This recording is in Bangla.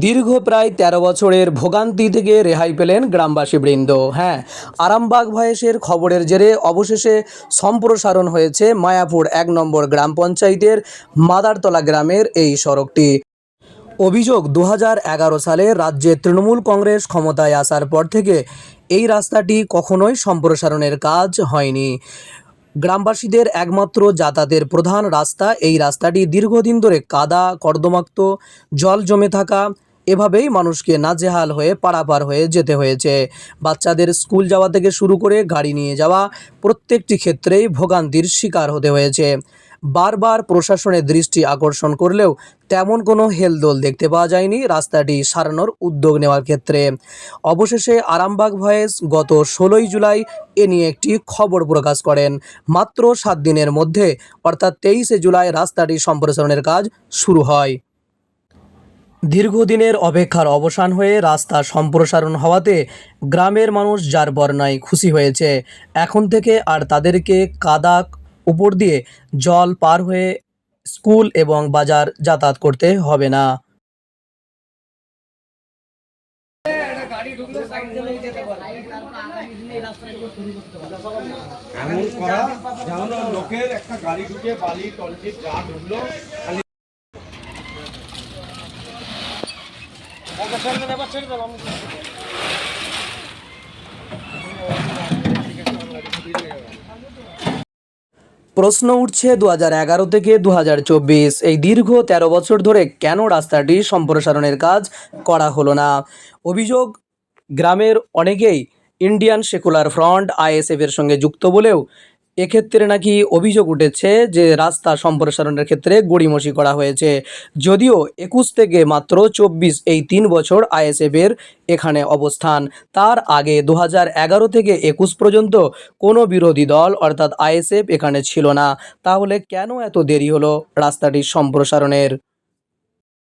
দীর্ঘ প্রায় ১৩ বছরের ভোগান্তি থেকে রেহাই পেলেন গ্রামবাসীবৃন্দ। হ্যাঁ, আরামবাগ ভয়েসের খবরের জেরে অবশেষে সম্প্রসারণ হয়েছে মায়াপুর ১ নম্বর গ্রাম পঞ্চায়েতের মাদারতলা গ্রামের এই সড়কটি। অভিযোগ, ২০১১ সালে রাজ্যে তৃণমূল কংগ্রেস ক্ষমতায় আসার পর থেকে এই রাস্তাটি কখনোই সম্প্রসারণের কাজ হয়নি। গ্রামবাসীদের একমাত্র যাতায়াতের প্রধান রাস্তা এই রাস্তাটি দীর্ঘদিন ধরে কাদা কর্দমাক্ত, জল জমে থাকা, এভাবেই মানুষকে নাজেহাল হয়ে পারাপার হয়ে যেতে হয়েছে। বাচ্চাদের স্কুল যাওয়া থেকে শুরু করে গাড়ি নিয়ে যাওয়া প্রত্যেকটি ক্ষেত্রেই ভোগান্তির শিকার হতে হয়েছে। বারবার প্রশাসনের দৃষ্টি আকর্ষণ করলেও তেমন কোনো হেলদোল দেখতে পাওয়া যায়নি রাস্তাটি সারানোর উদ্যোগ নেওয়ার ক্ষেত্রে। অবশেষে আরামবাগ ভয়েস গত ১৬ই জুলাই এ নিয়ে একটি খবর প্রকাশ করেন। মাত্র ৭ দিনের মধ্যে অর্থাৎ ২৩শে জুলাই রাস্তাটি সম্প্রসারণের কাজ শুরু হয়। দীর্ঘদিনের অপেক্ষার অবসান হয়ে রাস্তা সম্প্রসারণ হওয়াতে গ্রামের মানুষ যার বর্ণায় খুশি হয়েছে। এখন থেকে আর তাদেরকে কাদা উপর দিয়ে জল পার হয়ে স্কুল এবং বাজার যাতায়াত করতে হবে না। এমন করা যেমন লোকের একটা গাড়ি ঢুকে বালি টলটি যা ঢুকলো খালি প্রশ্ন উঠছে ২০১১ থেকে ২০২৪ এই দীর্ঘ ১৩ বছর ধরে কেন রাস্তাটি সম্প্রসারণের কাজ করা হলো না। অভিযোগ, গ্রামের অনেকেই ইন্ডিয়ান সেকুলার ফ্রন্ট আইএসএফের সঙ্গে যুক্ত বলেও এক্ষেত্রে নাকি অভিযোগ উঠেছে যে রাস্তা সম্প্রসারণের ক্ষেত্রে গড়িমসি করা হয়েছে। যদিও ২১ থেকে মাত্র ২৪ এই ৩ বছর আইএসএফের এখানে অবস্থান। তার আগে ২০১১ থেকে ২১ পর্যন্ত কোনো বিরোধী দল অর্থাৎ আইএসএফ এখানে ছিল না। তাহলে কেন এত দেরি হলো রাস্তাটির সম্প্রসারণের?